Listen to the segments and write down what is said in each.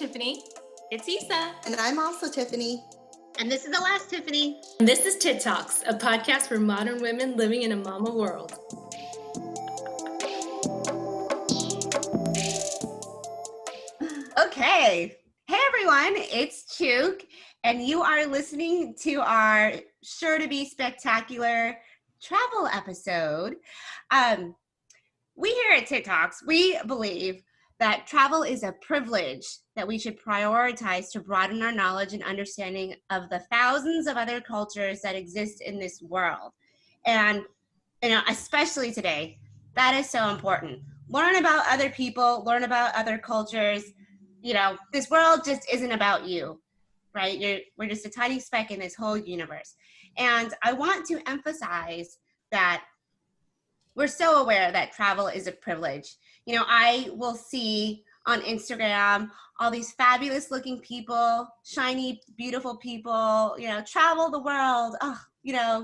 Tiffany. It's Issa. And I'm also Tiffany. And this is the last Tiffany. And this is TITT Talks, a podcast for modern women living in a mama world. Okay. Hey everyone, it's Chuk, and you are listening to our sure to be spectacular travel episode. We here at TITT Talks, we believe that travel is a privilege that we should prioritize to broaden our knowledge and understanding of the thousands of other cultures that exist in this world. And, especially today, that is so important. Learn about other people, learn about other cultures. This world just isn't about you, right? We're just a tiny speck in this whole universe. And I want to emphasize that we're so aware that travel is a privilege. I will see on Instagram all these fabulous looking people, shiny, beautiful people, travel the world. Oh,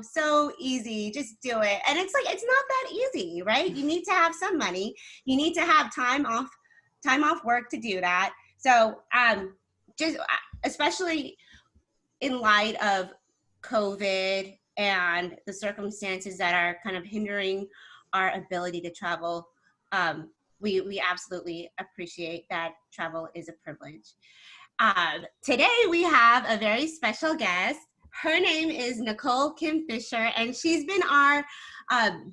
so easy, just do it. And it's like, it's not that easy, right? You need to have some money. You need to have time off work to do that. So just especially in light of COVID and the circumstances that are kind of hindering our ability to travel, we absolutely appreciate that travel is a privilege. Today we have a very special guest. Her name is Nikol Kim Fisher, and she's been our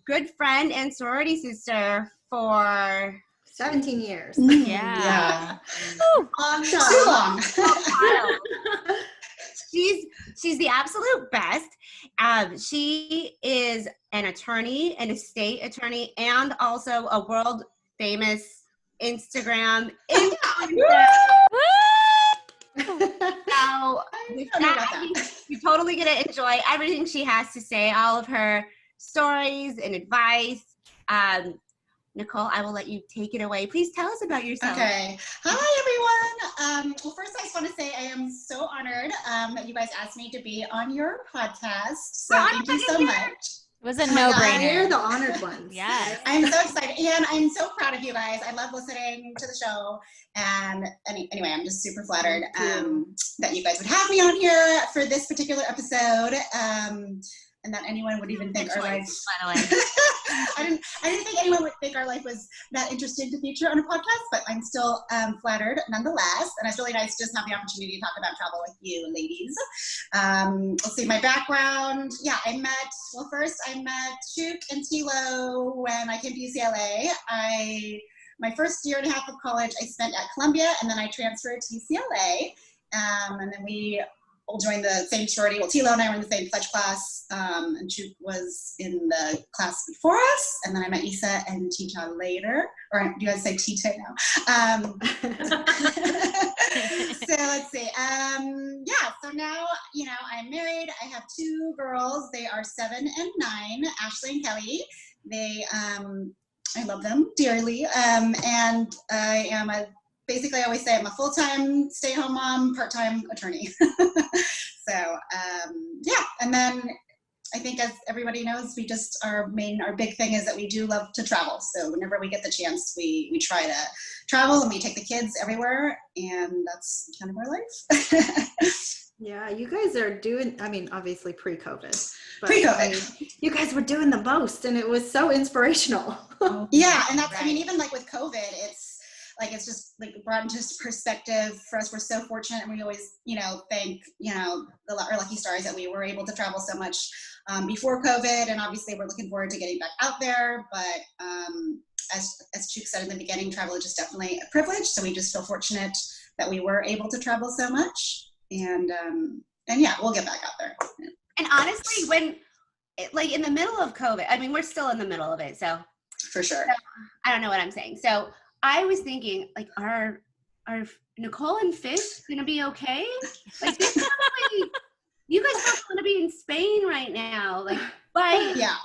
good friend and sorority sister for 17 years. Yeah. Too long. She's the absolute best. She is an attorney, an estate attorney, and also a world famous Instagram influencer. So with that, you're totally gonna enjoy everything she has to say, all of her stories and advice. Nikol, I will let you take it away. Please tell us about yourself. Okay. Hi, everyone. Well, first, I just want to say I am so honored that you guys asked me to be on your podcast. So thank you so much. It was a no-brainer. You're the honored ones. Yes. I'm so excited. And I'm so proud of you guys. I love listening to the show. And anyway, I'm just super flattered that you guys would have me on here for this particular episode. And that anyone would even think our life. By the way, I didn't think anyone would think our life was that interesting to feature on a podcast, but I'm still flattered nonetheless. And it's really nice to just have the opportunity to talk about travel with you, ladies. Let's see, my background. Yeah, first I met Chuk and Tilo when I came to UCLA. My first year and a half of college I spent at Columbia, and then I transferred to UCLA. And then we all joined the same sorority. Well, Tilo and I were in the same pledge class, and Chuk was in the class before us, and then I met Issa and Tita later. Or do you guys say Tita now? So let's see. So now, I'm married. I have two girls. They are 7 and 9, Ashley and Kelly. I love them dearly. And I am basically, I always say I'm a full-time stay-at-home mom, part-time attorney. So, and then I think as everybody knows, we just, our big thing is that we do love to travel. So whenever we get the chance, we try to travel, and we take the kids everywhere, and that's kind of our life. Yeah, you guys are doing, obviously pre-COVID. But Pre-COVID. you guys were doing the most, and it was so inspirational. Yeah, and that's, right. Even like with COVID, it's just like brought into perspective for us. We're so fortunate, and we always, thank, our lucky stars that we were able to travel so much before COVID. And obviously we're looking forward to getting back out there. But as Chuk said in the beginning, travel is just definitely a privilege. So we just feel fortunate that we were able to travel so much. And yeah, we'll get back out there. And honestly, when, in the middle of COVID, we're still in the middle of it. So for sure. So, I don't know what I'm saying. So I was thinking, are Nikol and Fish gonna be okay? This you guys probably want to be in Spain right now. Yeah.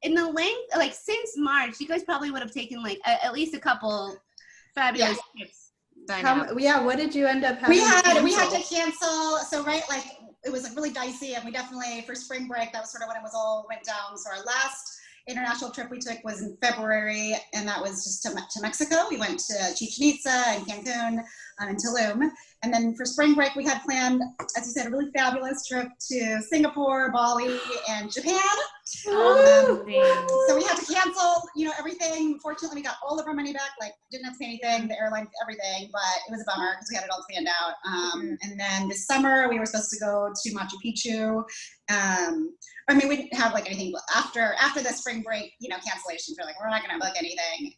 In the length, since March, you guys probably would have taken at least a couple fabulous trips. What did you end up having? We had to cancel. So it was really dicey, and we definitely, for spring break, that was sort of when it was all went down. So our last international trip we took was in February, and that was just to Mexico. We went to Chichen Itza and Cancun, in Tulum. And then for spring break, we had planned, as you said, a really fabulous trip to Singapore, Bali, and Japan. So we had to cancel, everything. Fortunately, we got all of our money back. Like, didn't have to pay anything, the airline, everything. But it was a bummer because we had it all planned out. And then this summer, we were supposed to go to Machu Picchu. We didn't have like anything after the spring break, cancellations. We're not going to book anything.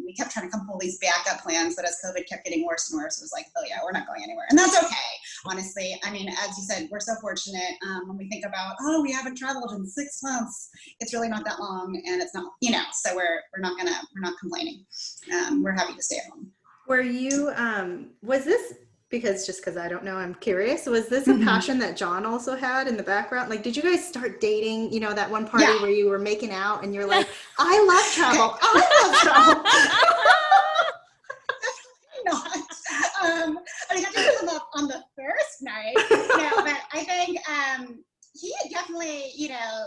We kept trying to come up with these backup plans, but as COVID kept getting worse and worse, it was like, oh yeah, we're not going anywhere. And that's okay, honestly. As you said, we're so fortunate when we think about, we haven't traveled in 6 months. It's really not that long, and it's not, so we're not complaining. We're happy to stay at home. Were you, was this, because I don't know, I'm curious, was this a passion that John also had in the background? Like, did you guys start dating, that one party where you were making out and you're like, I love travel. I love travel. Not. I got to on the first night. No, but I think he had definitely,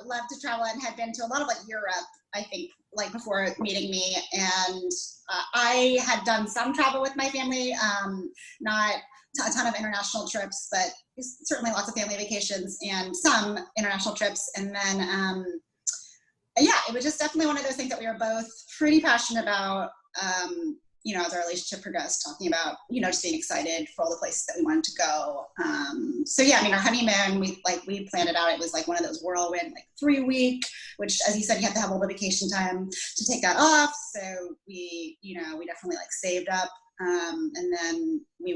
loved to travel and had been to a lot of Europe, I think, before meeting me. And I had done some travel with my family, not a ton of international trips, but certainly lots of family vacations and some international trips. And then, it was just definitely one of those things that we were both pretty passionate about, as our relationship progressed, talking about, just being excited for all the places that we wanted to go. Our honeymoon, we planned it out. It was one of those whirlwind, 3-week, which, as you said, you have to have all the vacation time to take that off. So we definitely saved up. And then we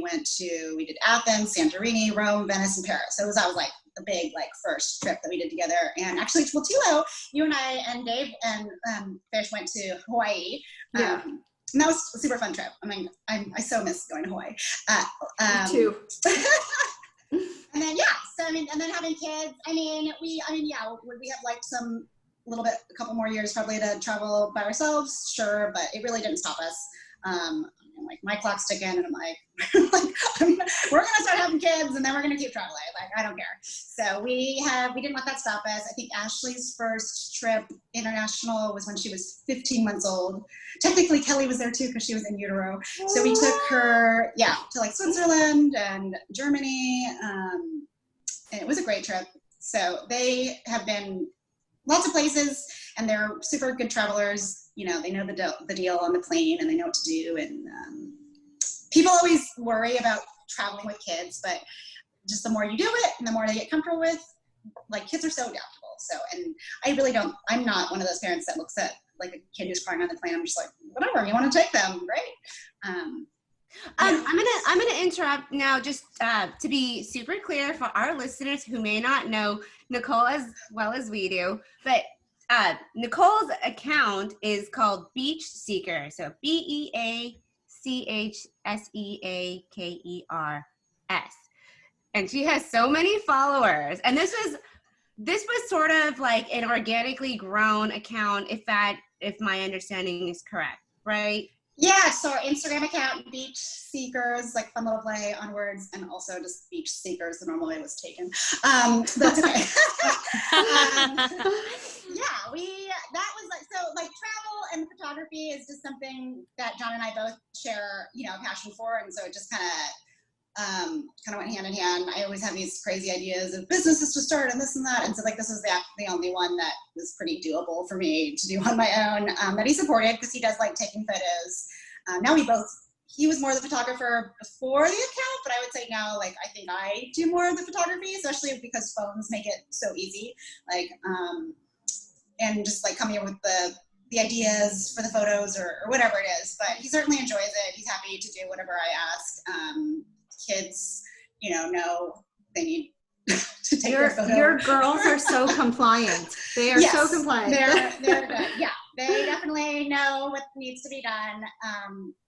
did Athens, Santorini, Rome, Venice, and Paris. So that was the big first trip that we did together. And actually, Tilo, you and I and Dave and Fish went to Hawaii. Yeah. And that was a super fun trip. I so miss going to Hawaii. Me too. And then, and then having kids, we have some a couple more years probably to travel by ourselves, sure, but it really didn't stop us. My clock's ticking, and I'm we're gonna start having kids, and then we're gonna keep traveling. I don't care. So we didn't let that stop us. I think Ashley's first trip international was when she was 15 months old. Technically, Kelly was there too because she was in utero. So we took her, to Switzerland and Germany, and it was a great trip. So they have been lots of places, and they're super good travelers. They know the deal on the plane, and they know what to do. And people always worry about traveling with kids, but just the more you do it and the more they get comfortable with, kids are so adaptable. So, and I really don't, I'm not one of those parents that looks at a kid who's crying on the plane. I'm just whatever, you want to take them, great. I'm gonna interrupt now just to be super clear for our listeners who may not know Nikol as well as we do, but Nikol's account is called Beach Seeker. So BEACHSEAKERS. And she has so many followers. And this was sort of an organically grown account, if my understanding is correct, right? Yeah, so our Instagram account, Beach Seekers, fun little play on words, and also just Beach Seekers, the normal way was taken. That's okay. Travel and photography is just something that John and I both share, a passion for, and so it just kind of went hand in hand. I always have these crazy ideas of businesses to start and this and that, and so this was the only one that was pretty doable for me to do on my own, that he supported because he does taking photos. Now he was more the photographer before the account, but I would say now I think I do more of the photography, especially because phones make it so easy, and just coming up with the ideas for the photos or whatever it is. But he certainly enjoys it. He's happy to do whatever I ask. Kids, know they need to take their photo. Your girls are so compliant. They are so compliant. They're good. Yeah, they definitely know what needs to be done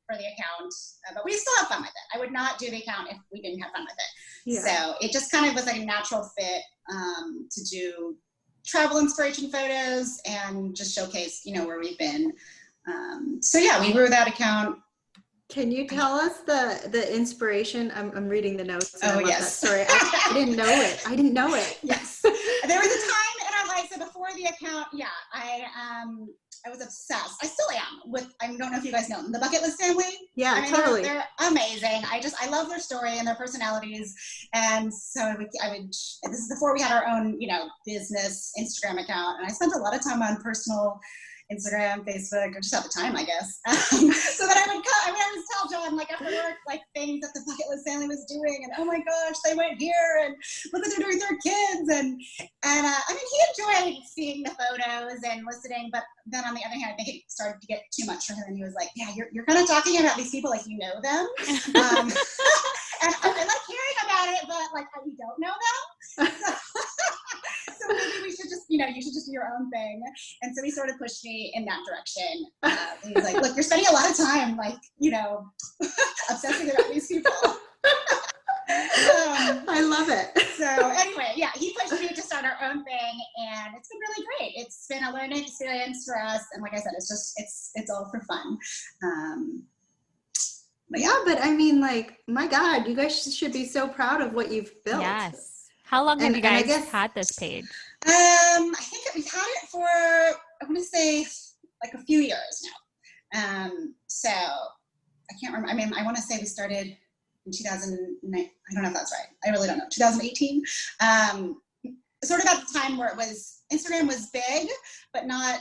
for the account. But we still have fun with it. I would not do the account if we didn't have fun with it. Yeah. So it just kind of was a natural fit to do travel inspiration photos and just showcase, where we've been. We grew that account. Can you tell us the inspiration? I'm reading the notes. Oh, yes. That story. I didn't know it. Yes. There was a time in our life, so before the account, I was obsessed. I still am with, I don't know if you guys know them, the Bucket List family. Yeah, I mean, totally. They're amazing. I love their story and their personalities. And so this is before we had our own, business Instagram account. And I spent a lot of time on personal Instagram, Facebook, or just at the time, I guess. So that I would tell John, like, after work, like, things that the Bucket List family was doing, and oh my gosh, they went here, and look what they're doing with their kids, and I mean, he enjoyed seeing the photos and listening, but then on the other hand, I think it started to get too much for him, and he was like, yeah, you're kind of talking about these people like you know them, and I like hearing about it, but like you don't know them. So maybe we should just, you should just do your own thing. And so he sort of pushed me in that direction. He was like, look, you're spending a lot of time, like, obsessing about these people. I love it. So anyway, yeah, he pushed me to start our own thing, and it's been really great. It's been a learning experience for us. And like I said, it's all for fun. But I mean, like, my God, you guys should be so proud of what you've built. Yes. How long have you guys had this page? I think we've had it for, I want to say, like a few years now. So I can't remember. I mean, I want to say we started in 2009. I don't know if that's right. I really don't know. 2018. Sort of at the time where Instagram was big, but not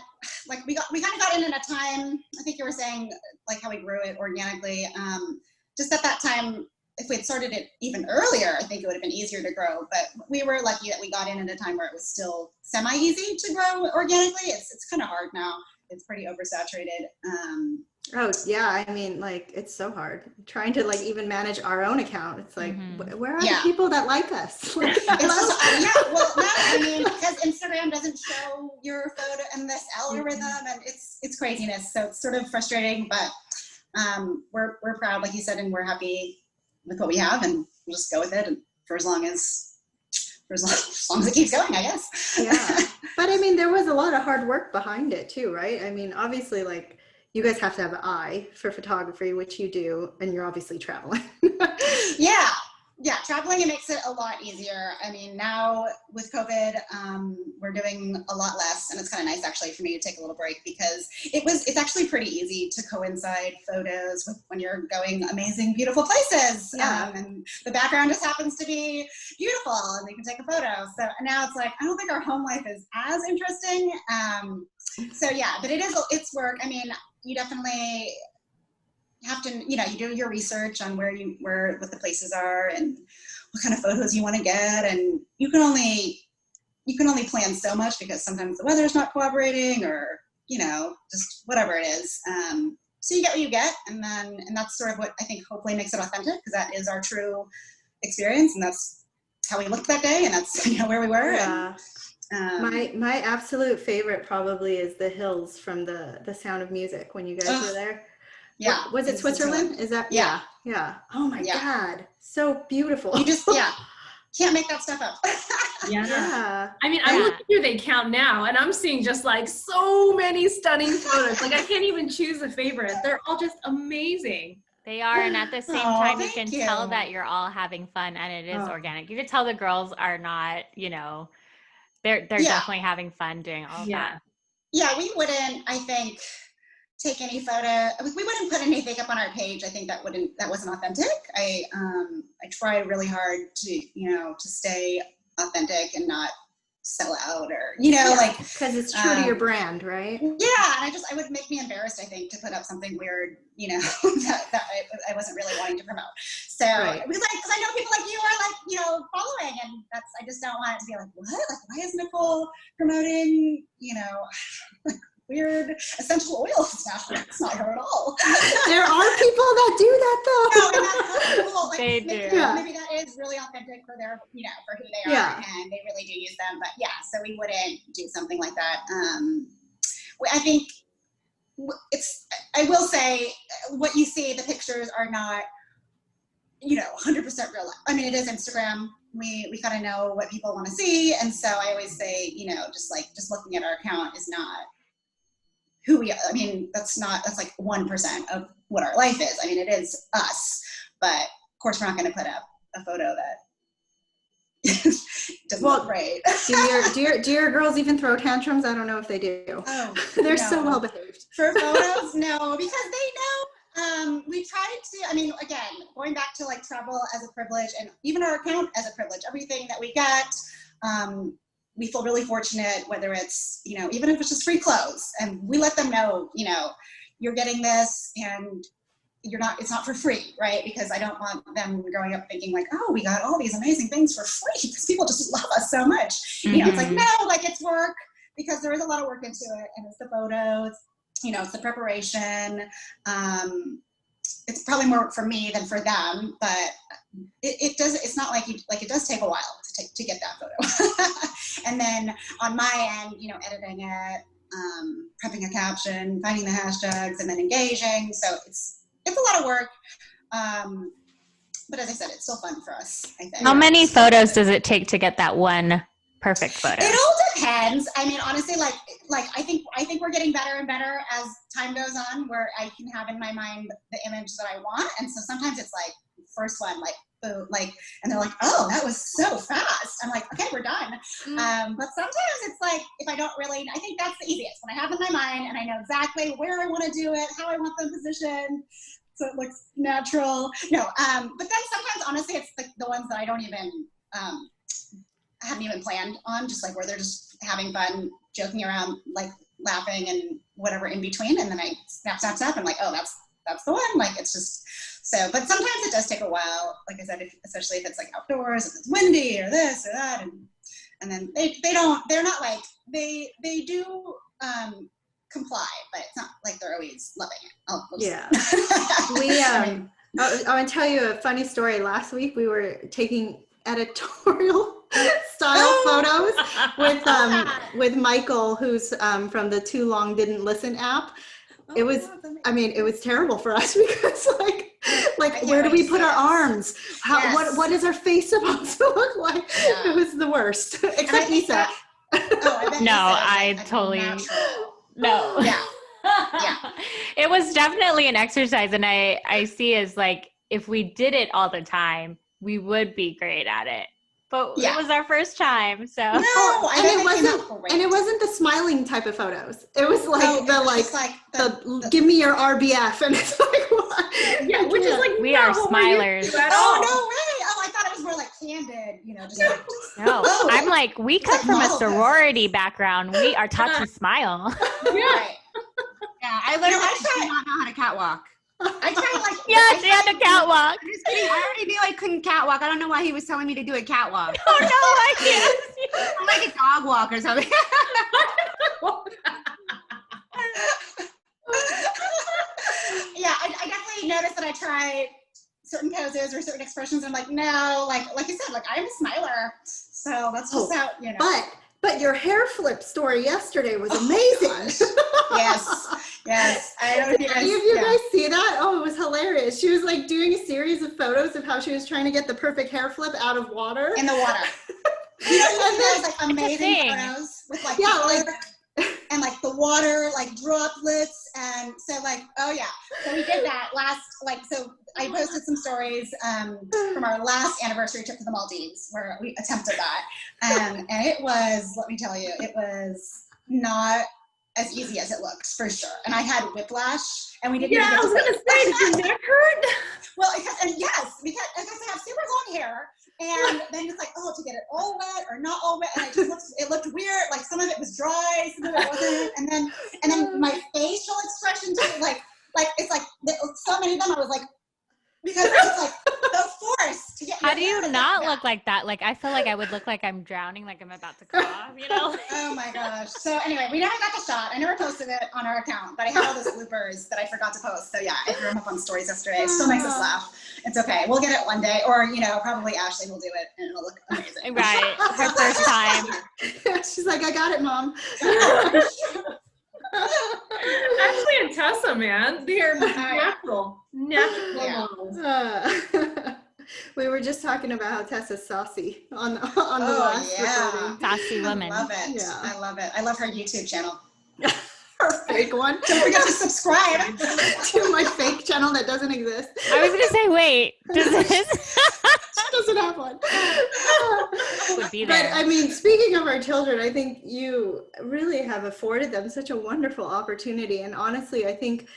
like we kind of got in at a time. I think you were saying like how we grew it organically. Just at that time, if we had started it even earlier, I think it would have been easier to grow. But we were lucky that we got in at a time where it was still semi-easy to grow organically. It's kind of hard now. It's pretty oversaturated. Oh yeah, I mean, like, it's so hard trying to like even manage our own account. It's like, where are the people that like us? Like, I mean, because Instagram doesn't show your photo in this algorithm, and it's craziness. So it's sort of frustrating, but we're proud, like you said, and we're happy with what we have, and we'll just go with it, and for as long as it keeps going, I guess. Yeah, but I mean, there was a lot of hard work behind it too, right? I mean, obviously, like, you guys have to have an eye for photography, which you do, and you're obviously traveling. Yeah, traveling, it makes it a lot easier. I mean, now with COVID, we're doing a lot less, and it's kind of nice actually for me to take a little break, because it's actually pretty easy to coincide photos with when you're going amazing, beautiful places. Yeah. And the background just happens to be beautiful, and we can take a photo. So now it's like, I don't think our home life is as interesting. So yeah, but it's work. I mean, you definitely have to, you do your research on what the places are and what kind of photos you want to get, and you can only plan so much, because sometimes the weather's not cooperating, or just whatever it is. So you get what you get, and that's sort of what I think hopefully makes it authentic, because that is our true experience, and that's how we looked that day, and that's where we were. Yeah. My absolute favorite probably is the hills from the Sound of Music when you guys were there. Yeah. Was it Switzerland? Is that? Yeah. Yeah. Oh my God. So beautiful. You just, can't make that stuff up. Yeah. I mean, I'm looking through the account now, and I'm seeing just like so many stunning photos. Like, I can't even choose a favorite. They're all just amazing. They are, and at the same time, you can tell that you're all having fun, and it is organic. You can tell the girls are not, they're definitely having fun doing all of that. Yeah, we wouldn't, I think, take any photo. We wouldn't put anything up on our page. I think that wasn't authentic. I try really hard to stay authentic and not sell out, or like, because it's true to your brand, right? Yeah, and it would make me embarrassed, I think, to put up something weird, that I wasn't really wanting to promote. So because I know people like you are like following, and I just don't want it to be like, what? Like, why is Nikol promoting weird essential oils now? It's not her at all. There are people that do that though. No, and that's cool. Like, They do. Maybe that is really authentic for their, for who they are, and they really do use them. But yeah, so we wouldn't do something like that. I think I will say, what you see, the pictures are not, 100% real life. I mean, it is Instagram. We kind of know what people want to see, and so I always say, just looking at our account is not who we are. I mean, that's like 1% of what our life is. I mean, it is us, but of course we're not going to put up a photo that doesn't look great. do your girls even throw tantrums? I don't know if they do. Oh, they're so well behaved. For photos, no, because they know. We tried to, I mean, again, going back to like travel as a privilege and even our account as a privilege, everything that we get, we feel really fortunate, whether it's, you know, even if it's just free clothes, and we let them know, you know, you're getting this and it's not for free, right? Because I don't want them growing up thinking like, oh, we got all these amazing things for free because people just love us so much. Mm-hmm. You know, it's like, no, like it's work, because there is a lot of work into it, and it's the photos, you know, it's the preparation. It's probably more for me than for them, but it's not like it does take a while to get that photo. And then on my end, you know, editing it, prepping a caption, finding the hashtags, and then engaging. So it's a lot of work. But as I said, it's still fun for us, I think. How many photos does it take to get that one perfect photo? It all depends. I mean, honestly, like I think we're getting better and better as time goes on, where I can have in my mind the image that I want. And so sometimes it's like first one, like, boom, like, and they're like, oh, that was so fast. I'm like, okay, we're done. But sometimes it's like, if I don't really, I think that's the easiest, when I have in my mind and I know exactly where I want to do it, how I want them positioned, so it looks natural. No, but then sometimes, honestly, it's like the ones that I don't even, haven't even planned on, just like where they're just having fun, joking around, like laughing and whatever in between. And then I snap. I'm like, oh, that's the one. Like, it's just so, but sometimes it does take a while. Like I said, especially if it's like outdoors, if it's windy or this or that. And then they're not like, they do, comply, but it's not like they're always loving it. Yeah. I want to tell you a funny story. Last week we were taking editorial style photos with Michael, who's from the Too Long Didn't Listen app. It was terrible for us because like where do we put our arms? What is our face supposed to look like? Yeah. It was the worst. Except Lisa. I totally no. Yeah. Yeah. It was definitely an exercise, and I see as like, if we did it all the time, we would be great at it. But it was our first time, so. No, it wasn't the smiling type of photos. It was like the give me your RBF, and it's like what? Yeah, which is like we are smilers. Oh, no way! Oh, I thought it was more like candid, you know, just like. No, I'm like, we come from a sorority background. We are taught to smile. Yeah. Yeah, I literally do not know how to catwalk. I tried like yes, and a catwalk. I'm just kidding. I already knew I couldn't catwalk. I don't know why he was telling me to do a catwalk. Oh no, I can't. I'm like a dog walk or something. Yeah, I definitely noticed that I tried certain poses or certain expressions. And I'm like, no, like you said, like I'm a smiler, so that's just how, you know. But your hair flip story yesterday was amazing. Yes. I don't know if you guys, you guys see that? Oh, it was hilarious. She was like doing a series of photos of how she was trying to get the perfect hair flip out of water. In the water. You know, those like amazing photos with like and like the water like droplets, and so like, oh yeah. So we did that so I posted some stories from our last anniversary trip to the Maldives where we attempted that. And it was, let me tell you, it was not as easy as it looks, for sure. And I had whiplash, and we didn't even get I was going to say, did your neck hurt? Well, because I have super long hair, and then it's like, oh, to get it all wet or not all wet, and it looked weird. Like some of it was dry, some of it wasn't, and then my facial expression too, like it's like so many of them, I was like, because it's like the force to get. How do you not look like that? Like, I feel like I would look like I'm drowning, like I'm about to cough, you know? Oh my gosh. So anyway, we never got the shot. I never posted it on our account, but I had all those bloopers that I forgot to post. So yeah, I threw them up on stories yesterday. It still makes us laugh. It's okay. We'll get it one day, or you know, probably Ashley will do it, and it'll look amazing. Right, her first time. She's like, I got it, Mom. Ashley and Tessa, man, they're natural models. We were just talking about how Tessa's saucy on the last recording. Saucy woman. I love it. Yeah. I love it. I love her YouTube channel. Her fake one. Don't forget to subscribe to my fake channel that doesn't exist. I was gonna say, wait, does this? She doesn't have one. Would be there. But I mean, speaking of our children, I think you really have afforded them such a wonderful opportunity. And honestly, I think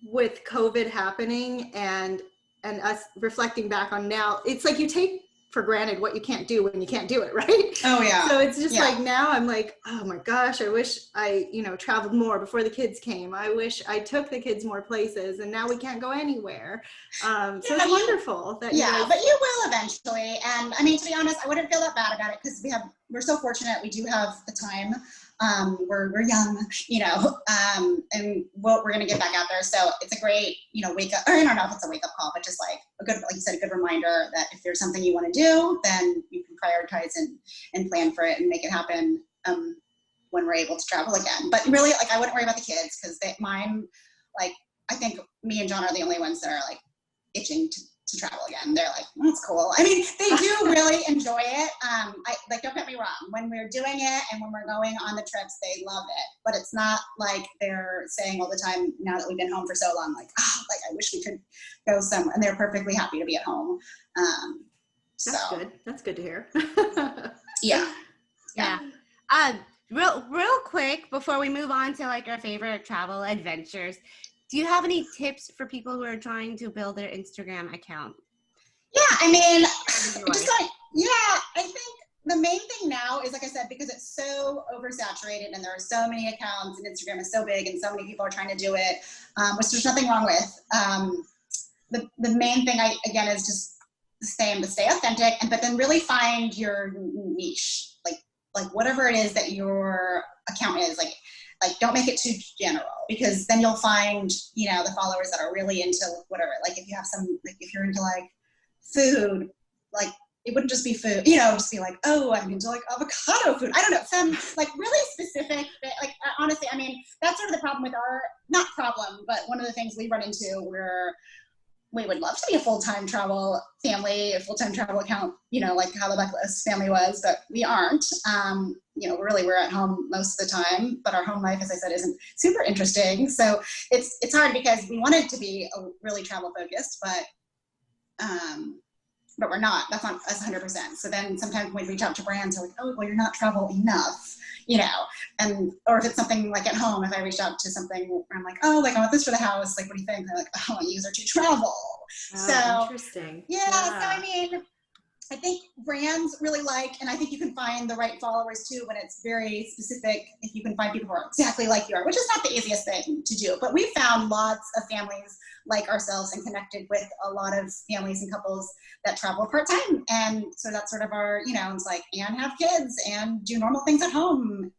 with COVID happening and us reflecting back on now, it's like you take for granted what you can't do when you can't do it, right? Oh yeah. So it's just like now I'm like, oh my gosh, I wish I, traveled more before the kids came. I wish I took the kids more places, and now we can't go anywhere. So it's wonderful that but you will eventually. And I mean, to be honest, I wouldn't feel that bad about it because we're so fortunate. We do have the time. We're young, and we're going to get back out there. So it's a great, wake up, or I don't know if it's a wake up call, but just like a good, like you said, a good reminder that if there's something you want to do, then you can prioritize and plan for it and make it happen, when we're able to travel again. But really, like, I wouldn't worry about the kids because mine, like, I think me and John are the only ones that are like itching to travel again. They're like, that's cool. I mean, they do really enjoy it. Don't get me wrong. When we're doing it and when we're going on the trips, they love it. But it's not like they're saying all the time now that we've been home for so long, like, I wish we could go somewhere. And they're perfectly happy to be at home. That's good. That's good to hear. Yeah. Real quick before we move on to like our favorite travel adventures, do you have any tips for people who are trying to build their Instagram account? Yeah, I mean, I think the main thing now is, like I said, because it's so oversaturated and there are so many accounts and Instagram is so big and so many people are trying to do it, which there's nothing wrong with. The main thing, again, is just stay authentic, but then really find your niche, like whatever it is that your account is, like don't make it too general, because then you'll find, the followers that are really into whatever. Like if you have if you're into like food, like it wouldn't just be food, just be like, oh, I'm into like avocado food. I don't know, some like really specific, like honestly, I mean, that's sort of the problem with not problem, but one of the things we run into where we would love to be a full-time travel family, a full-time travel account, like how the Bucklist family was, but we aren't. We're at home most of the time, but our home life, as I said, isn't super interesting. So it's hard because we wanted to be really travel focused, but we're not. That's not us 100%. So then sometimes when we reach out to brands, they're like, oh, well, you're not travel enough, or if it's something like at home, if I reach out to something where I'm like, oh, like I want this for the house, like what do you think? They're like, oh, I want user to travel. Oh, so interesting. Yeah. So I mean, I think brands really and I think you can find the right followers too when it's very specific, if you can find people who are exactly like you are, which is not the easiest thing to do. But we found lots of families like ourselves and connected with a lot of families and couples that travel part-time. And so that's sort of our, it's like, and have kids and do normal things at home.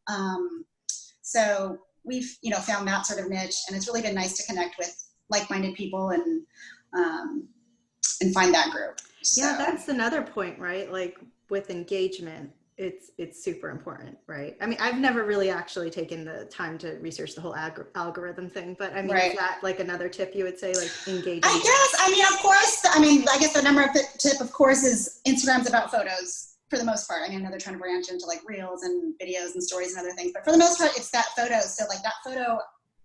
So we've, found that sort of niche, and it's really been nice to connect with like-minded people and find that group. So. Yeah, that's another point, right? Like with engagement, it's super important, right? I mean, I've never really actually taken the time to research the whole algorithm thing, but I mean, Is that like another tip you would say, like engaging? I guess, I guess the number of tip, of course, is Instagram's about photos for the most part. I mean, I know they're trying to branch into like reels and videos and stories and other things, but for the most part, it's that photo. So like that photo,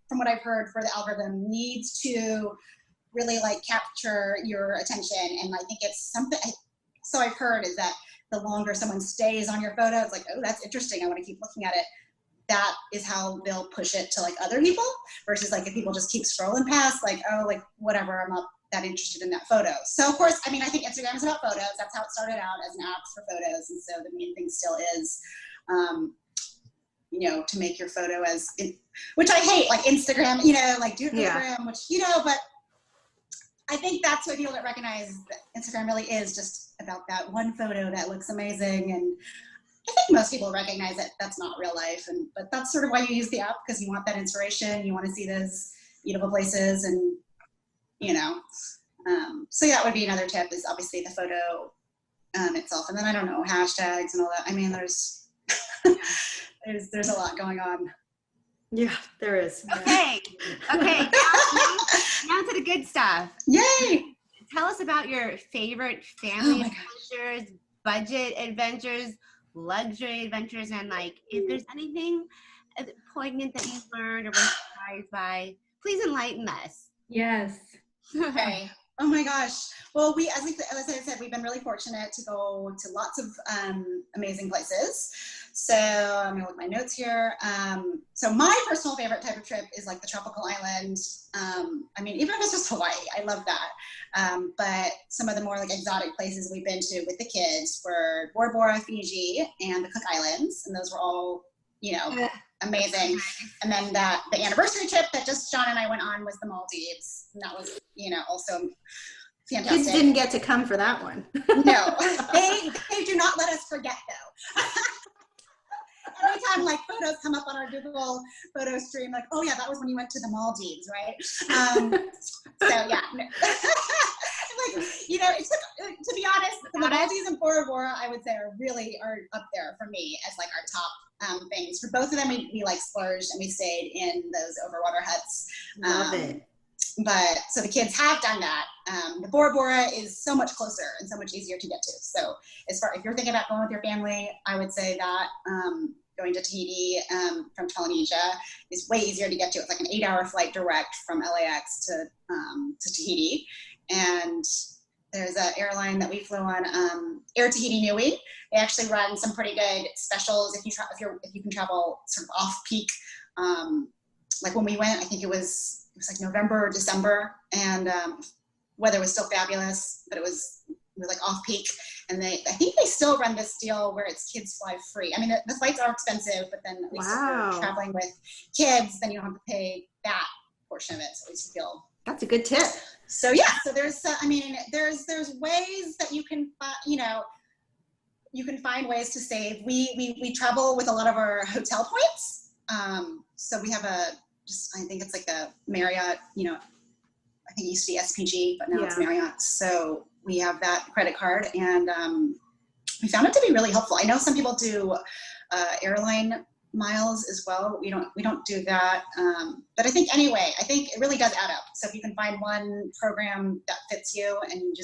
from what I've heard for the algorithm, needs to really like capture your attention. And I think it's something, so I've heard, is that the longer someone stays on your photo, it's like, oh, that's interesting, I want to keep looking at it. That is how they'll push it to like other people, versus like if people just keep scrolling past, like, oh, like whatever, I'm not that interested in that photo. So of course, I mean, I think Instagram is about photos. That's how it started out, as an app for photos. And so the main thing still is, to make your photo which I hate, like Instagram, like do Instagram, which, but I think that's what people that recognize that Instagram really is just about that one photo that looks amazing. And I think most people recognize that that's not real life. But that's sort of why you use the app, because you want that inspiration. You want to see those beautiful places and, so that would be another tip, is obviously the photo itself. And then I don't know, hashtags and all that. I mean, there's a lot going on. Yeah, there is. Okay. Now to the good stuff. Yay! Tell us about your favorite family adventures, budget adventures, luxury adventures, and like if there's anything poignant that you've learned or surprised by? Please enlighten us. Yes. Okay. Oh my gosh. Well, as I said, we've been really fortunate to go to lots of amazing places. So I'm gonna look at my notes here. So my personal favorite type of trip is like the tropical island. I mean, even if it's just Hawaii, I love that. But some of the more like exotic places we've been to with the kids were Bora Bora, Fiji, and the Cook Islands, and those were all, you know, amazing. And then the anniversary trip that just John and I went on was the Maldives, and that was, you know, also fantastic. Kids didn't get to come for that one. No, they do not let us forget though. Every time like photos come up on our Google photo stream, like, oh yeah, that was when you went to the Maldives, right? So yeah. Like, you know, it took, to be honest, the Maldives and Bora Bora, I would say are up there for me as like our top things. For both of them, we like splurged and we stayed in those overwater huts. Love it. But so the kids have done that. The Bora Bora is so much closer and so much easier to get to. So if you're thinking about going with your family, I would say that going to Tahiti from Polynesia is way easier to get to. It's like an 8-hour flight direct from LAX to Tahiti. And there's an airline that we flew on, Air Tahiti Nui. They actually run some pretty good specials if you can travel sort of off peak. Like when we went, I think it was like November or December, and weather was still fabulous, but it was like off peak. And I think they still run this deal where it's kids fly free. I mean, the flights are expensive, but then at least if you're traveling with kids, then you don't have to pay that portion of it. So at least you feel. That's a good tip. So yeah, so there's ways that you can, you can find ways to save. We travel with a lot of our hotel points. So we have I think it's like a Marriott, I think it used to be SPG, but now it's Marriott. So we have that credit card, and we found it to be really helpful. I know some people do airline miles as well. We don't do that. But I think it really does add up. So if you can find one program that fits you, and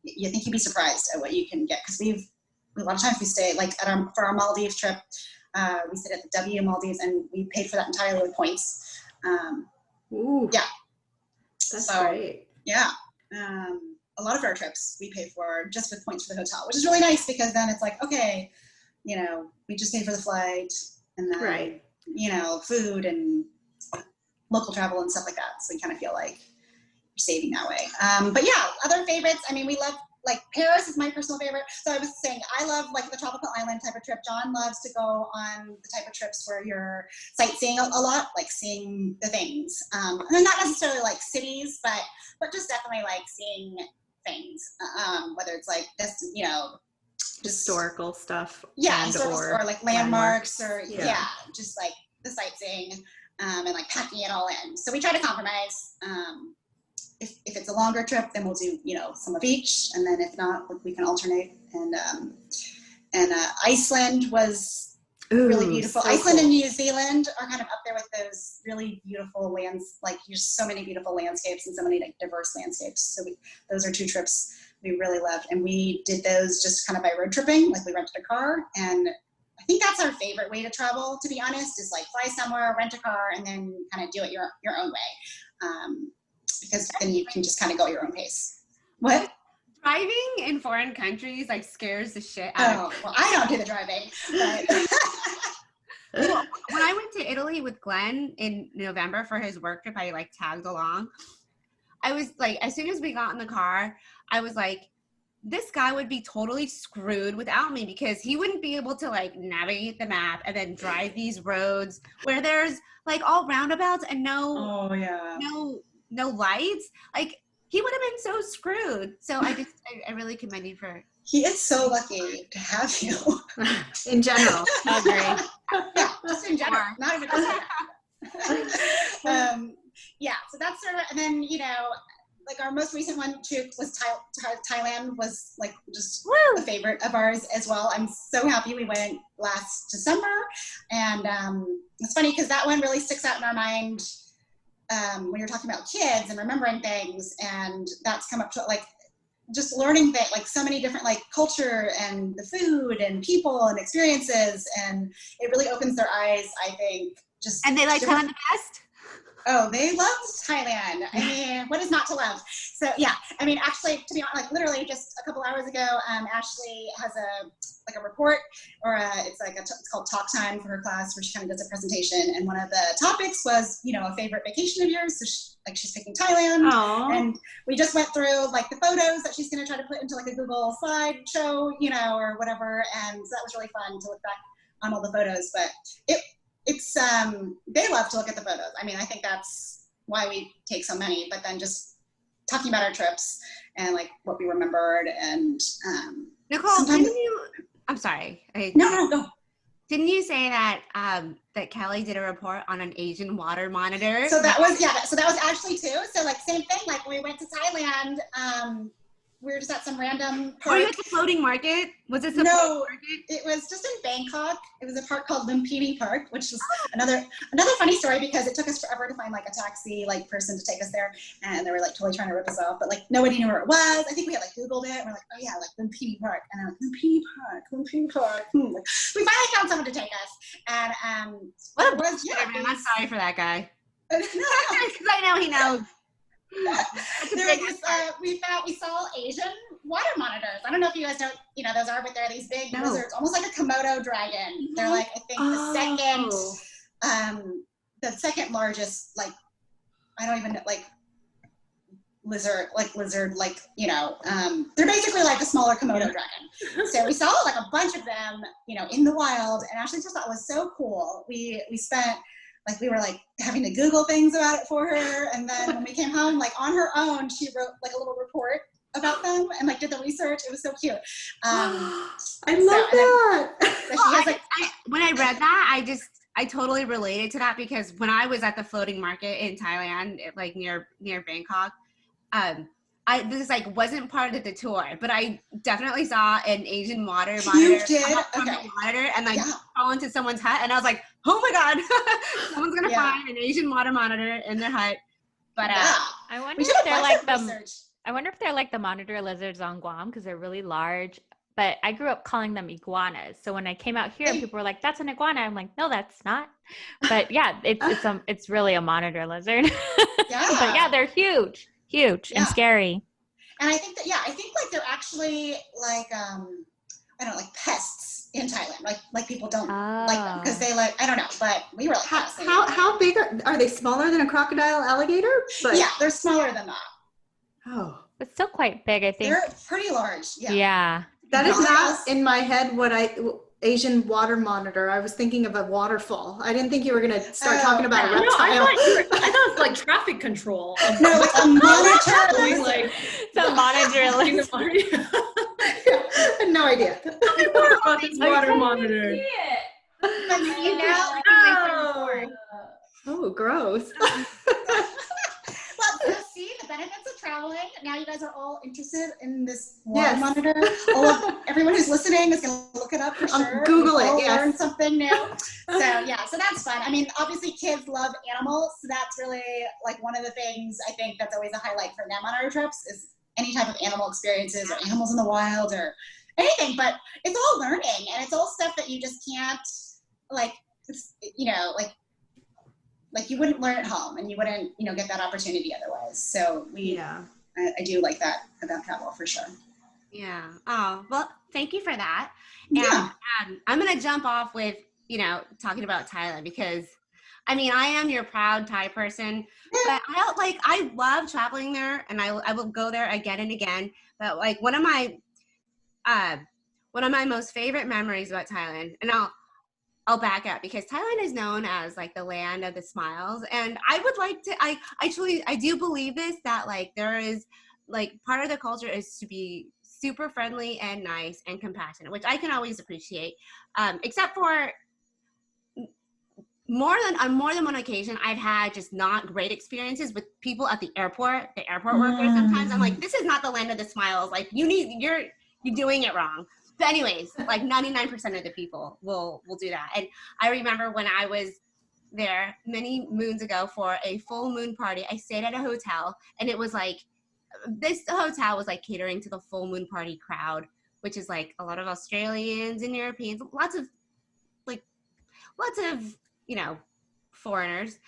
you think you'd be surprised at what you can get. Because a lot of times we stay like for our Maldives trip, we stayed at the W Maldives, and we paid for that entirely with points. Ooh, yeah, that's great. Yeah, a lot of our trips we pay for just with points for the hotel, which is really nice, because then it's like, okay, we just pay for the flight, and then food and local travel and stuff like that. So you kind of feel like you're saving that way. But yeah, other favorites. I mean, we love. Like Paris is my personal favorite. So I was saying, I love like the tropical island type of trip. John loves to go on the type of trips where you're sightseeing a lot, like seeing the things. And not necessarily like cities, but just definitely like seeing things. Whether it's like this, historical stuff. Yeah, or like landmarks. Or just like the sightseeing and like packing it all in. So we try to compromise. If it's a longer trip, then we'll do, some of each. And then if not, we can alternate. And Iceland was really beautiful. So Iceland cool. and New Zealand are kind of up there with those really beautiful lands. Like there's so many beautiful landscapes and so many like diverse landscapes. So those are two trips we really loved. And we did those just kind of by road tripping. Like we rented a car, and I think that's our favorite way to travel, to be honest, is like fly somewhere, rent a car, and then kind of do it your own way. Because then you can just kind of go at your own pace. What? Driving in foreign countries like scares the shit out of me. Well, I don't do the driving. But well, when I went to Italy with Glenn in November for his work trip, I like tagged along. I was like, as soon as we got in the car, I was like, this guy would be totally screwed without me, because he wouldn't be able to like navigate the map and then drive these roads where there's like all roundabouts and no lights. Like he would have been so screwed. So I really commend you for. He is so lucky to have you. In general. Agree. Yeah, just in general, not even just yeah, so that's sort of, and then like our most recent one too was Thailand, was like just a favorite of ours as well. I'm so happy we went last December, and it's funny because that one really sticks out in our mind when you're talking about kids and remembering things, and that's come up to like just learning that like so many different like culture and the food and people and experiences, and it really opens their eyes, I think. And they like Thailand the best? Oh, they loved Thailand. I mean, what is not to love? So yeah, I mean, actually, to be honest, like literally just a couple hours ago, Ashley has a report, or it's called Talk Time for her class, where she kind of does a presentation, and one of the topics was, a favorite vacation of yours. So she's picking Thailand. Aww. And we just went through like the photos that she's going to try to put into like a Google slideshow, or whatever, and so that was really fun to look back on all the photos. But it's they love to look at the photos. I mean, I think that's why we take so many, but then just talking about our trips and like what we remembered. And Nikol, I'm sorry. No. Didn't you say that that Kelly did a report on an Asian water monitor? So that was Ashley too. So like same thing, like when we went to Thailand, we were just at some random park. Were you at the floating market? Was it the No, floating market? it was just in Bangkok. It was a park called Lumpini Park, which was another funny story, because it took us forever to find like a taxi like person to take us there, and they were like totally trying to rip us off, but like nobody knew where it was. I think we had like Googled it, and we're like, oh yeah, like Lumpini Park, and I'm like, Lumpini Park. We finally found someone to take us, and What a bullshitter, man. I'm sorry for that guy. Because I know he knows. We saw Asian water monitors. I don't know if you guys know, those are, but they're these big lizards, almost like a Komodo dragon. They're like, I think the second largest, like, I don't even know, like lizard, they're basically like a smaller Komodo dragon. So we saw like a bunch of them, in the wild, and Ashley just thought it was so cool. We spent, like, we were like having to Google things about it for her, and then when we came home, like on her own, she wrote like a little report about them and like did the research. It was so cute. I love that. So she has, like, when I read that, I totally related to that, because when I was at the floating market in Thailand, like near Bangkok, this like wasn't part of the tour, but I definitely saw an Asian water monitor. You did? From Okay. the monitor, and like fall into someone's hut, and I was like, oh my god, someone's gonna find an Asian water monitor in their hut. But I wonder if they're like I wonder if they're like the monitor lizards on Guam, because they're really large. But I grew up calling them iguanas. So when I came out here, people were like, "That's an iguana." I'm like, "No, that's not." But yeah, it's really a monitor lizard. Yeah. But yeah, they're huge and scary. And I think like they're actually like I don't know, like pests in Thailand. Like people don't like them because they like, I don't know, but we were like, how big are they? Smaller than a crocodile alligator? But yeah, they're smaller than that. Oh, but still quite big, I think. They're pretty large. Yeah. That is not in my head what Asian water monitor. I was thinking of a waterfall. I didn't think you were going to start talking about a reptile. No, I thought it was like traffic control. No, it's a monitor. Like, it's a monitor. I had no idea. Tell me more about this water monitor. Oh, gross. Well, see the benefits of traveling. Now you guys are all interested in this water monitor. Everyone who's listening is going to look it up for sure. Google it. Learn something new. So that's fun. I mean, obviously kids love animals, so that's really like one of the things I think that's always a highlight for them on our trips is any type of animal experiences or animals in the wild or anything. But it's all learning, and it's all stuff that you just can't like you wouldn't learn at home, and you wouldn't, get that opportunity otherwise. So I do like that about travel for sure. Yeah. Oh, well, thank you for that. Yeah. And I'm going to jump off with, talking about Thailand, because I mean, I am your proud Thai person, but I love traveling there, and I will go there again and again. But like one of my most favorite memories about Thailand, and I'll back up, because Thailand is known as like the land of the smiles. And I would like to, I do believe this, that like there is like part of the culture is to be super friendly and nice and compassionate, which I can always appreciate. Except for on more than one occasion, I've had just not great experiences with people at the airport workers. Sometimes I'm like, this is not the land of the smiles. Like you're doing it wrong. But anyways, like 99% of the people will do that. And I remember when I was there many moons ago for a full moon party, I stayed at a hotel, and it was like, this hotel was like catering to the full moon party crowd, which is like a lot of Australians and Europeans, lots of foreigners.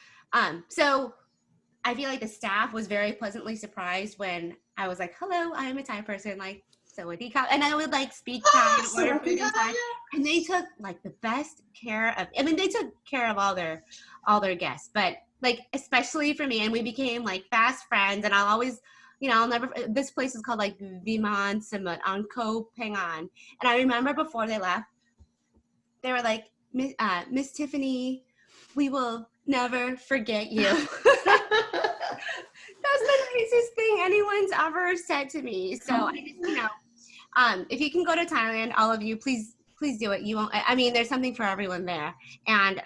So I feel like the staff was very pleasantly surprised when I was like, hello, I am a Thai person, like, Sawadee ka. And I would like speak Thai and order food in Thai. And they took like the best care of, I mean, they took care of all their guests, but like, especially for me, and we became like fast friends, and I'll always, you know, I'll never, this place is called like Viman Samut on Koh Phangan. And I remember before they left, they were like, Miss Tiffany, we will never forget you. That's the nicest thing anyone's ever said to me. So I just, you know, if you can go to Thailand, all of you, please do it. You won't, I mean, there's something for everyone there. And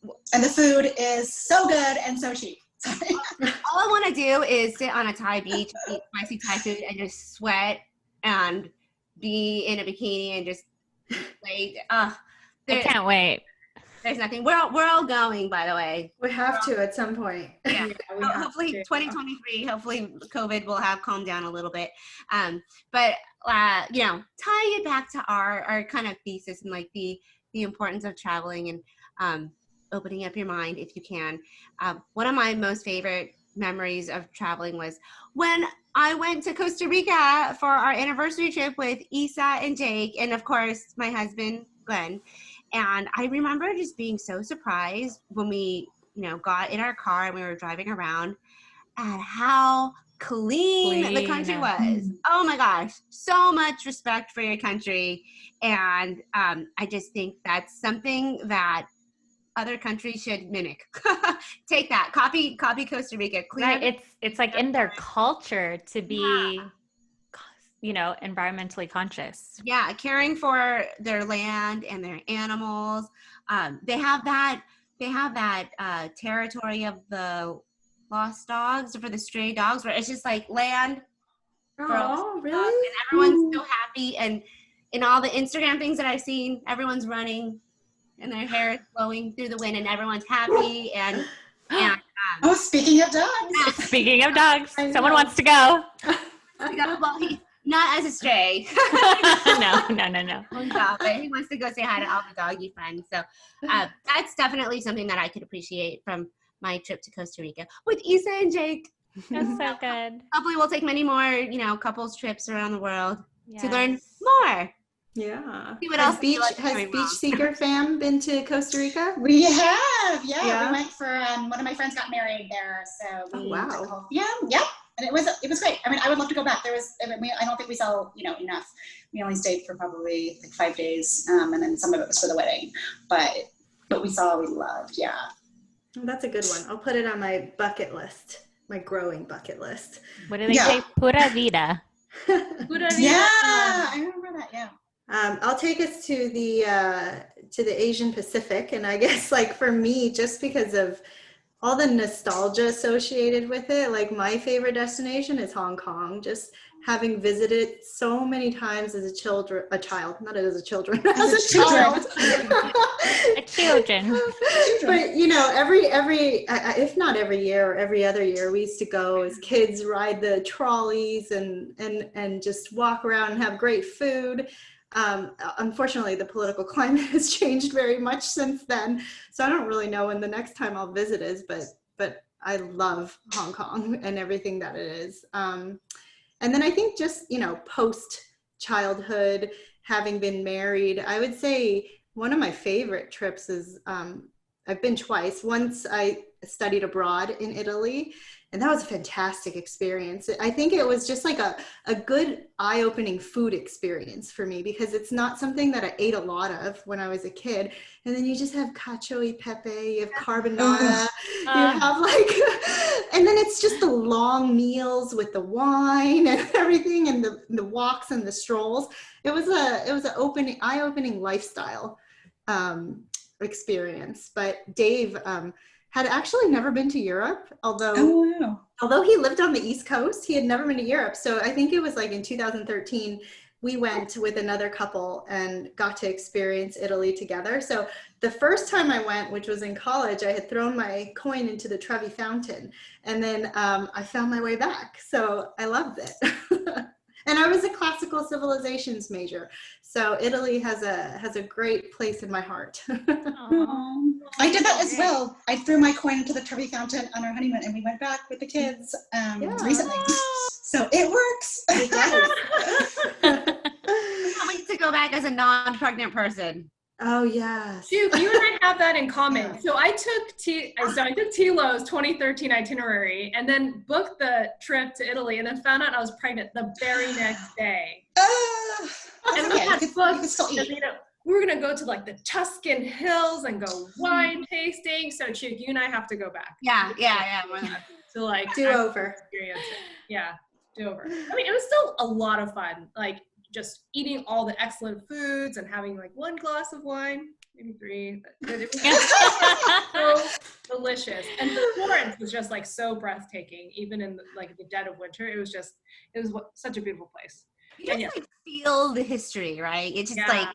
the food is so good and so cheap. all I want to do is sit on a Thai beach, eat spicy Thai food, and just sweat and be in a bikini and just like, I can't wait. There's nothing. We're all going, by the way. We have to at some point. Yeah. Hopefully 2023, hopefully COVID will have calmed down a little bit. But you know, tying it back to our kind of thesis and like the importance of traveling and opening up your mind if you can. One of my most favorite memories of traveling was when I went to Costa Rica for our anniversary trip with Isa and Jake, and of course my husband Glenn. And I remember just being so surprised when we, you know, got in our car and we were driving around at how clean the country was. Oh my gosh, so much respect for your country. And I just think that's something that other countries should mimic. Take that, copy Costa Rica. Right. It's like in their culture to be, you know, environmentally conscious. Yeah, caring for their land and their animals. They have that territory of the lost dogs, or for the stray dogs, where it's just like land. Oh, really? And everyone's so happy, and in all the Instagram things that I've seen, everyone's running and their hair is blowing through the wind, and everyone's happy. And oh, speaking of dogs. Speaking of dogs, someone wants to go. Not as a stray. No. But he wants to go say hi to all the doggy friends. So that's definitely something that I could appreciate from my trip to Costa Rica with Isa and Jake. That's so good. Hopefully we'll take many more, you know, couples trips around the world to learn more. Yeah. See what else Beach Seeker fam been to Costa Rica? We have, yeah. We went for one of my friends got married there, so we wow. took a whole, yeah, and it was great. I mean, I would love to go back. I don't think we saw, you know, enough. We only stayed for probably like 5 days, and then some of it was for the wedding, but we loved, yeah. Oh, that's a good one. I'll put it on my bucket list, my growing bucket list. What do they say? Pura vida. Pura vida. Yeah, I remember that. Yeah. I'll take us to the Asian Pacific, and I guess like for me, just because of all the nostalgia associated with it, like my favorite destination is Hong Kong. Just having visited so many times as a child. But you know, every if not every year or every other year, we used to go as kids, ride the trolleys and just walk around and have great food. Unfortunately, the political climate has changed very much since then, so I don't really know when the next time I'll visit is, but I love Hong Kong and everything that it is. And then I think just, you know, post childhood, having been married, I would say one of my favorite trips is I've been twice. Once I studied abroad in Italy, and that was a fantastic experience. I think it was just like a good eye-opening food experience for me, because it's not something that I ate a lot of when I was a kid. And then you just have cacio e pepe, you have carbonara, you have like, and then it's just the long meals with the wine and everything, and the walks and the strolls. It was an eye-opening lifestyle experience. But Dave had actually never been to Europe, although he lived on the East Coast, he had never been to Europe. So I think it was like in 2013, we went with another couple and got to experience Italy together. So the first time I went, which was in college, I had thrown my coin into the Trevi Fountain, and then I found my way back. So I loved it. And I was a classical civilizations major. So Italy has a great place in my heart. I did that as well. I threw my coin into the Trevi Fountain on our honeymoon, and we went back with the kids recently. So it works. It does. I can't wait to go back as a non-pregnant person. Oh yes. Duke, you and I have that in common. So I took Tilo's 2013 itinerary and then booked the trip to Italy and then found out I was pregnant the very next day. And we had booked, we were gonna go to like the Tuscan hills and go wine tasting. So Chuck, you and I have to go back. Yeah. To like do over. Experience it. Yeah, do over. I mean, it was still a lot of fun. Like just eating all the excellent foods and having like one glass of wine, maybe 3. But it was so delicious. And Florence was just like so breathtaking, even in the dead of winter. It was such a beautiful place. You just like feel the history, right? It's just like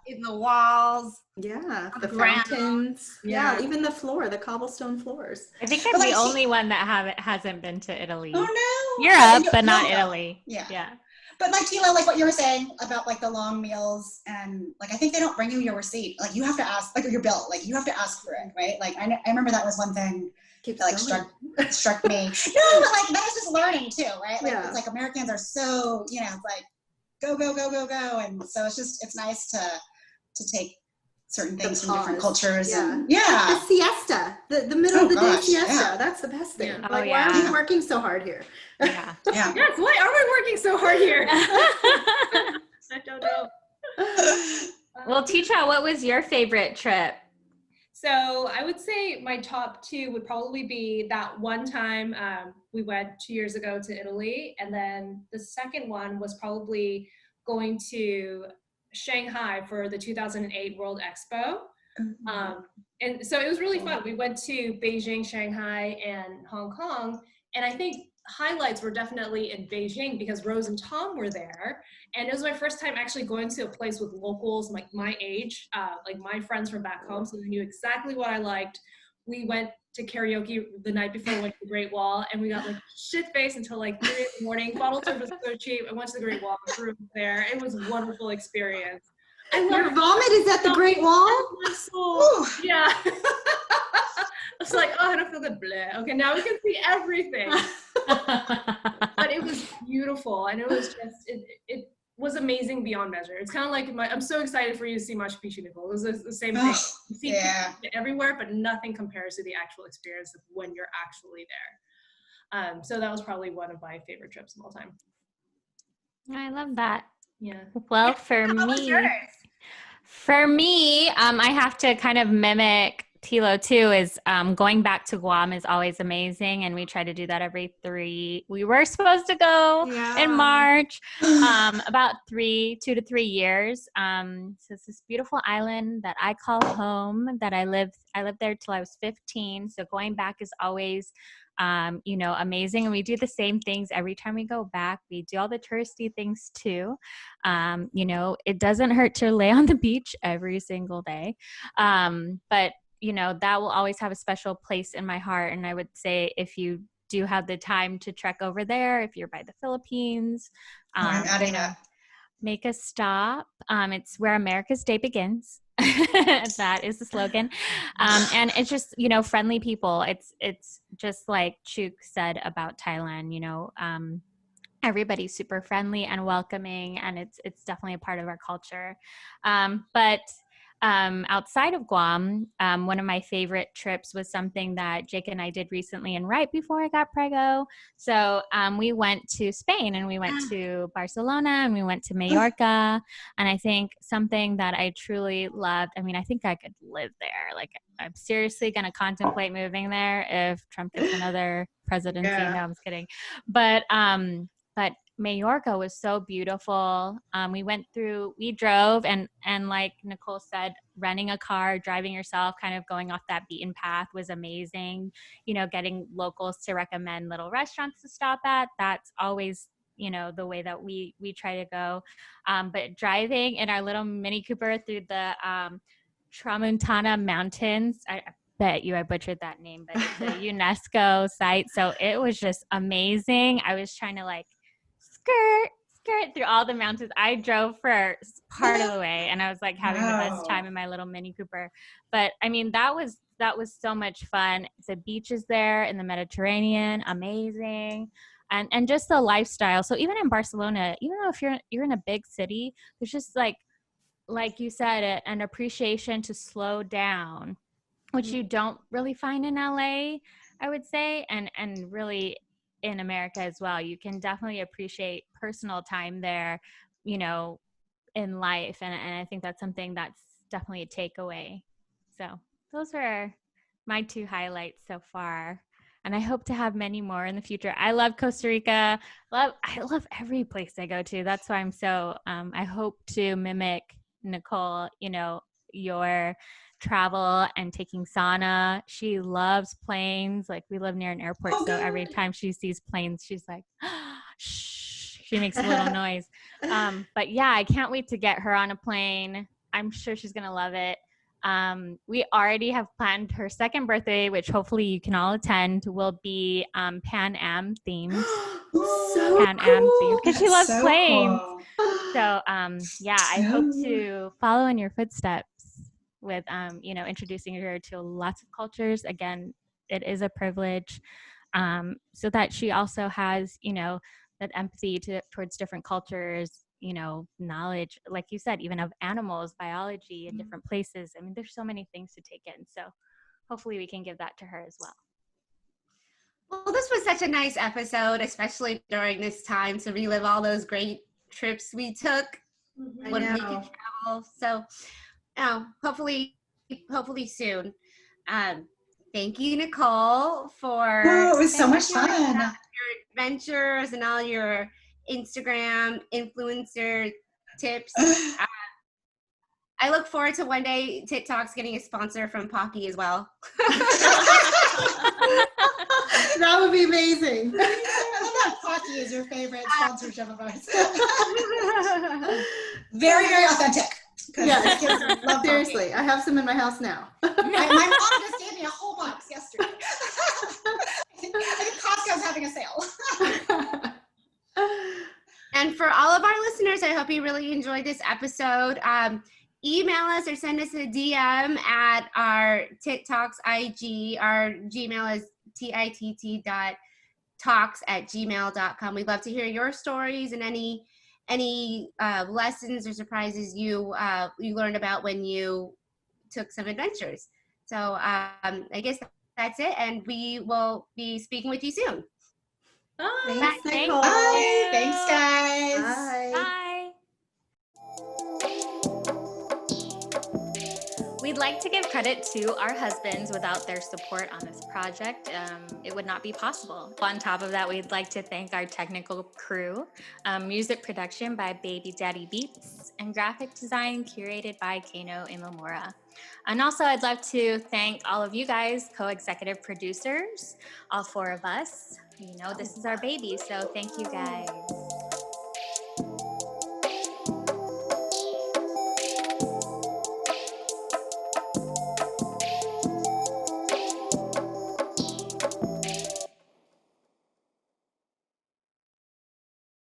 in the walls. Yeah, the fountains. Yeah, even the floor, the cobblestone floors. I think I'm the only one that hasn't been to Italy. Oh no, Europe, but not Italy. Yeah. But like Tila, like what you were saying about like the long meals, and like I think they don't bring you your receipt. Like you have to ask, like your bill. Like you have to ask for it, right? Like I remember that was one thing that like struck me. No, but like that was just learning too, right? Like it's like Americans are so, you know, it's like go, and so it's nice to take certain things from different cultures. And the siesta, the middle of the day siesta. That's the best thing. Like why are we working so hard here? Yes, why are we working so hard here? I don't know. Well, Teacher, what was your favorite trip? So I would say my top 2 would probably be that one time we went 2 years ago to Italy, and then the second one was probably going to Shanghai for the 2008 World Expo. And so it was really fun. We went to Beijing, Shanghai, and Hong Kong. And I think highlights were definitely in Beijing because Rose and Tom were there. And it was my first time actually going to a place with locals like my age, like my friends from back home. So they knew exactly what I liked. We went to karaoke the night before we went to the Great Wall, and we got like shit-faced until like 3 in the morning. Bottle service was so cheap. I went to the Great Wall, threw there. It was a wonderful experience. Your vomit is at the Great Wall? Yeah. I was like, oh, I don't feel good. Bleh. Okay, now we can see everything. But it was beautiful, and it was just, it was amazing beyond measure. It's kind of like I'm so excited for you to see Machu Picchu, Nikol. It was the same thing. You see people everywhere, but nothing compares to the actual experience of when you're actually there. So that was probably one of my favorite trips of all time. I love that. Yeah. Well, for me, I have to kind of mimic Tilo too. Is going back to Guam is always amazing, and we try to do that every 3. We were supposed to go in March, about 2 to 3 years. So it's this beautiful island that I call home. That I lived there till I was 15. So going back is always amazing. And we do the same things every time we go back. We do all the touristy things too. It doesn't hurt to lay on the beach every single day. But that will always have a special place in my heart. And I would say if you do have the time to trek over there, if you're by the Philippines, I'm adding up. Make a stop. It's where America's day begins. That is the slogan. And it's just, friendly people. It's just like Chuk said about Thailand, everybody's super friendly and welcoming, and it's definitely a part of our culture. But outside of Guam, one of my favorite trips was something that Jake and I did recently and right before I got preggo. So we went to Spain, and we went to Barcelona, and we went to Mallorca. And I think something that I truly loved, I think I could live there. Like, I'm seriously going to contemplate moving there if Trump gets another presidency. No, I'm just kidding. But Mallorca was so beautiful. We drove and like Nikol said, renting a car, driving yourself, kind of going off that beaten path was amazing. Getting locals to recommend little restaurants to stop at. That's always, the way that we try to go. But driving in our little Mini Cooper through the Tramontana Mountains, I bet you I butchered that name, but it's a UNESCO site. So it was just amazing. I was trying to skirt through all the mountains. I drove for part of the way, and I was like having the best time in my little Mini Cooper. But I mean, that was so much fun. The beaches there in the Mediterranean, amazing. And just the lifestyle. So even in Barcelona, even though if you're in a big city, there's just like you said, an appreciation to slow down, which you don't really find in LA, I would say, and really in America as well. You can definitely appreciate personal time there, you know, in life. And I think that's something that's definitely a takeaway. So those were my 2 highlights so far. And I hope to have many more in the future. I love Costa Rica. I love every place I go to. That's why I'm so, I hope to mimic Nikol, you know, your travel and taking sauna. She loves planes. Like, we live near an airport. So every time she sees planes, she's like, shh, she makes a little noise. But yeah, I can't wait to get her on a plane. I'm sure she's going to love it. We already have planned her second birthday, which hopefully you can all attend, will be Pan Am themed. Pan Am themed, because she loves planes. Cool. So yeah, I hope to follow in your footsteps with you know, introducing her to lots of cultures. Again, it is a privilege, so that she also has, you know, that empathy towards different cultures, you know, knowledge, like you said, even of animals, biology in different places. I mean, there's so many things to take in. So hopefully we can give that to her as well. Well, this was such a nice episode, especially during this time, to relive all those great trips we took when we could travel. So hopefully soon. Thank you, Nikol, for it was so much fun. Your adventures and all your Instagram influencer tips. I look forward to one day TITT Talks getting a sponsor from Pocky as well. That would be amazing. I love that Pocky is your favorite sponsorship of ours. Very, very authentic. Yeah, seriously. I have some in my house now. My mom just gave me a whole box yesterday. I think Costco's having a sale. And for all of our listeners, I hope you really enjoyed this episode. Email us or send us a DM at our TITT Talks IG. Our Gmail is titt.talks@gmail.com. We'd love to hear your stories and any lessons or surprises you learned about when you took some adventures. So I guess that's it, and we will be speaking with you soon. Bye. Thanks, Nikol. Bye. Thanks, guys. Bye. Bye. We'd like to give credit to our husbands. Without their support on this project, it would not be possible. On top of that, we'd like to thank our technical crew, music production by Baby Daddy Beats, and graphic design curated by Kano Imamura. And also, I'd love to thank all of you guys, co-executive producers, all 4 of us. You know, this is our baby, so thank you guys.